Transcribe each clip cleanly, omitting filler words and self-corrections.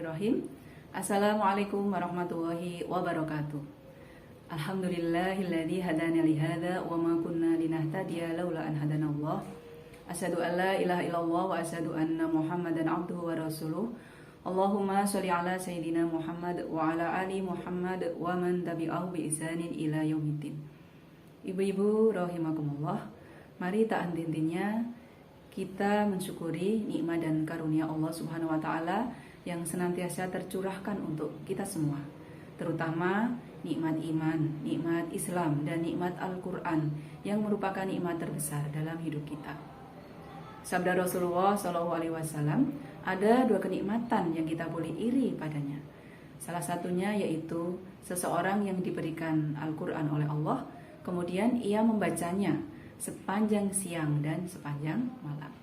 Bismillahirrahmanirrahim. Assalamualaikum warahmatullahi wabarakatuh. Alhamdulillahilladzi hadana li hadza wa ma kunna linahtadiya laula an hadanallah. Asyhadu an la ilaha illallah wa asyhadu anna Muhammadan abduhu wa rasuluh. Allahumma sholli ala sayyidina Muhammad wa ala ali Muhammad wa man tabi'ahu bi ihsanin ila yaumiddin. Ibu-ibu rahimakumullah, mari tak henti-hentinya kita mensyukuri nikmat dan karunia Allah Subhanahu wa taala yang senantiasa tercurahkan untuk kita semua, terutama nikmat iman, nikmat Islam dan nikmat Al-Qur'an yang merupakan nikmat terbesar dalam hidup kita. Sabda Rasulullah SAW, ada dua kenikmatan yang kita boleh iri padanya. Salah satunya yaitu seseorang yang diberikan Al-Qur'an oleh Allah, kemudian ia membacanya sepanjang siang dan sepanjang malam.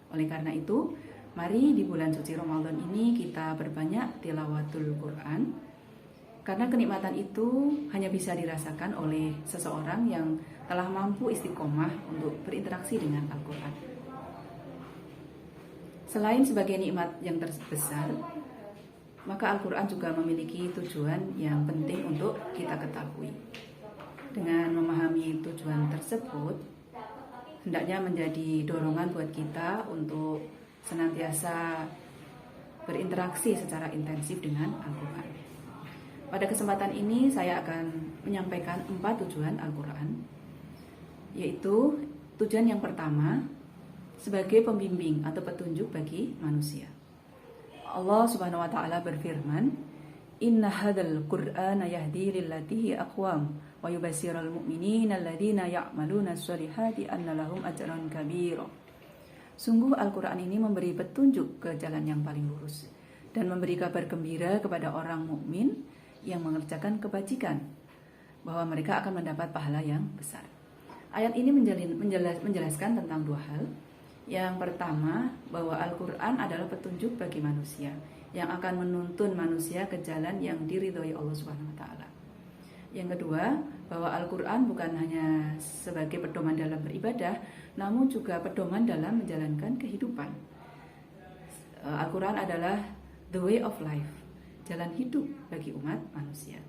Oleh karena itu, mari di bulan suci Ramadan ini kita perbanyak tilawatul Quran, karena kenikmatan itu hanya bisa dirasakan oleh seseorang yang telah mampu istiqomah untuk berinteraksi dengan Al-Quran. Selain sebagai nikmat yang terbesar, maka Al-Quran juga memiliki tujuan yang penting untuk kita ketahui. Dengan memahami tujuan tersebut, hendaknya menjadi dorongan buat kita untuk senantiasa berinteraksi secara intensif dengan Al-Quran. Pada kesempatan ini saya akan menyampaikan 4 tujuan Al-Quran, yaitu tujuan yang pertama sebagai pembimbing atau petunjuk bagi manusia. Allah Subhanahu wa taala berfirman, "Inna hadzal Qur'ana yahdi lillati hiya aqwam wa yubasyirul mu'minina alladzina ya'maluna sholihati anna lahum ajran kabira." Sungguh Al-Qur'an ini memberi petunjuk ke jalan yang paling lurus dan memberi kabar gembira kepada orang mukmin yang mengerjakan kebajikan bahwa mereka akan mendapat pahala yang besar. Ayat ini menjelaskan tentang 2 hal. Yang pertama, bahwa Al-Qur'an adalah petunjuk bagi manusia yang akan menuntun manusia ke jalan yang diridhoi Allah Subhanahu wa taala. Yang kedua, bahwa Al-Quran bukan hanya sebagai pedoman dalam beribadah, namun juga pedoman dalam menjalankan kehidupan. Al-Quran adalah the way of life, jalan hidup bagi umat manusia.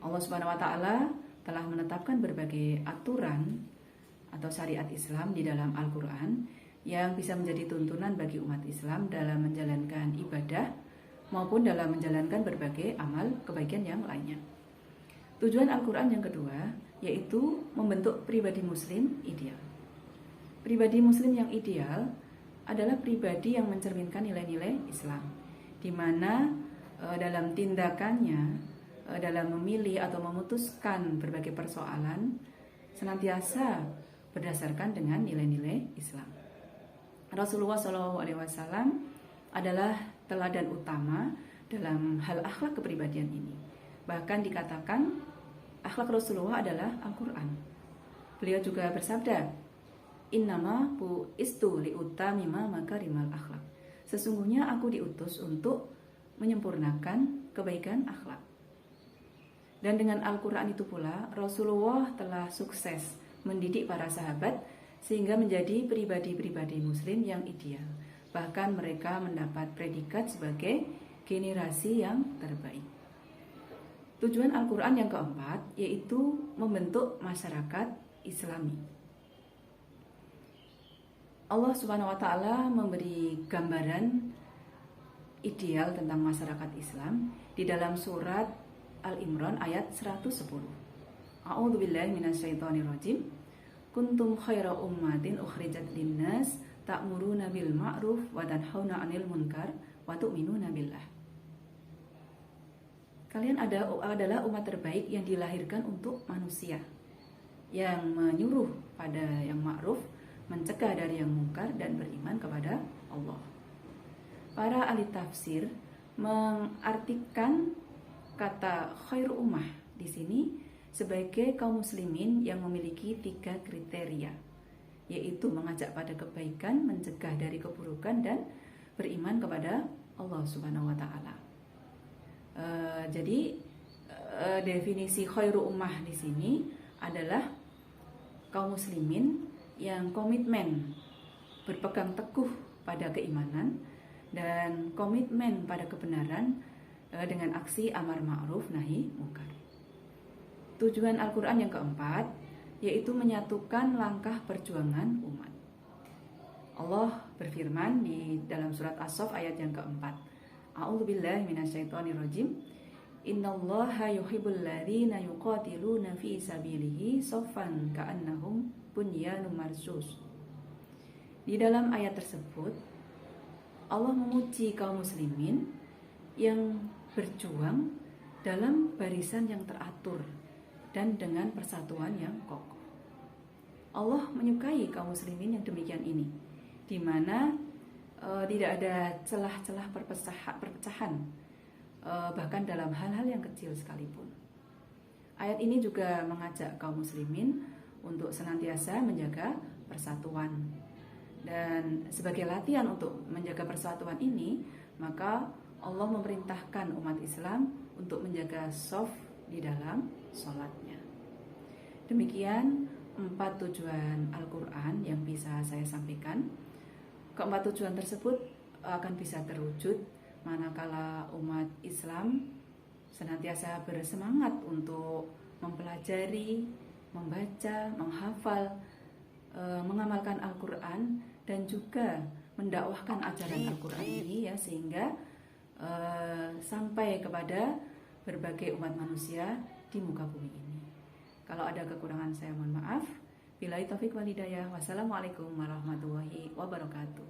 Allah Subhanahu wa taala telah menetapkan berbagai aturan atau syariat Islam di dalam Al-Quran yang bisa menjadi tuntunan bagi umat Islam dalam menjalankan ibadah maupun dalam menjalankan berbagai amal kebaikan yang lainnya. Tujuan Al-Quran yang kedua yaitu membentuk pribadi muslim ideal. Pribadi muslim yang ideal adalah pribadi yang mencerminkan nilai-nilai Islam, di mana dalam tindakannya, dalam memilih atau memutuskan berbagai persoalan senantiasa berdasarkan dengan nilai-nilai Islam. Rasulullah SAW adalah teladan utama dalam hal akhlak kepribadian ini. Bahkan dikatakan akhlak Rasulullah adalah Al-Quran. Beliau juga bersabda, "Innama bu'istu liutamima makarimal akhlak." Sesungguhnya aku diutus untuk menyempurnakan kebaikan akhlak. Dan dengan Al-Quran itu pula Rasulullah telah sukses mendidik para sahabat sehingga menjadi pribadi-pribadi muslim yang ideal. Bahkan mereka mendapat predikat sebagai generasi yang terbaik. Tujuan Al-Quran yang keempat yaitu membentuk masyarakat Islami. Allah Subhanahu wa taala memberi gambaran ideal tentang masyarakat Islam di dalam surat Al-Imran ayat 110. A'udzubillahi minasyaitonirrajim. Kuntum khaira ummatin ukhrijat linnas ta'muruna bil ma'ruf wa tanhauna 'anil munkar wa tu'minuna billah. Kalian adalah umat terbaik yang dilahirkan untuk manusia, yang menyuruh pada yang ma'ruf, mencegah dari yang mungkar, dan beriman kepada Allah. Para ahli tafsir mengartikan kata khairu ummah di sini sebagai kaum muslimin yang memiliki 3 kriteria, yaitu mengajak pada kebaikan, mencegah dari keburukan, dan beriman kepada Allah Subhanahu wa taala. Jadi definisi khairu ummah di sini adalah kaum muslimin yang komitmen berpegang teguh pada keimanan dan komitmen pada kebenaran dengan aksi amar ma'ruf nahi munkar. Tujuan Al-Quran yang keempat yaitu menyatukan langkah perjuangan umat. Allah berfirman di dalam surat As-Saff ayat yang keempat. A'udzubillahi minasyaitonirrajim. Innallaha yuhibbul ladzina yuqatiluna fi sabilihi shaffan ka'annahum bunyanun marsus. Di dalam ayat tersebut Allah memuji kaum muslimin yang berjuang dalam barisan yang teratur dan dengan persatuan yang kokoh. Allah menyukai kaum muslimin yang demikian ini, di mana tidak ada celah-celah perpecahan, bahkan dalam hal-hal yang kecil sekalipun. Ayat ini juga mengajak kaum muslimin untuk senantiasa menjaga persatuan. Dan sebagai latihan untuk menjaga persatuan ini, maka Allah memerintahkan umat Islam untuk menjaga shaf di dalam sholatnya. Demikian 4 tujuan Al-Quran yang bisa saya sampaikan. Keempat tujuan tersebut akan bisa terwujud manakala umat Islam senantiasa bersemangat untuk mempelajari, membaca, menghafal, mengamalkan Al-Quran dan juga mendakwahkan ajaran Al-Quran ini ya, sehingga sampai kepada berbagai umat manusia di muka bumi ini. Kalau ada kekurangan saya mohon maaf. Billahi taufik wal hidayah. Wassalamualaikum warahmatullahi wabarakatuh.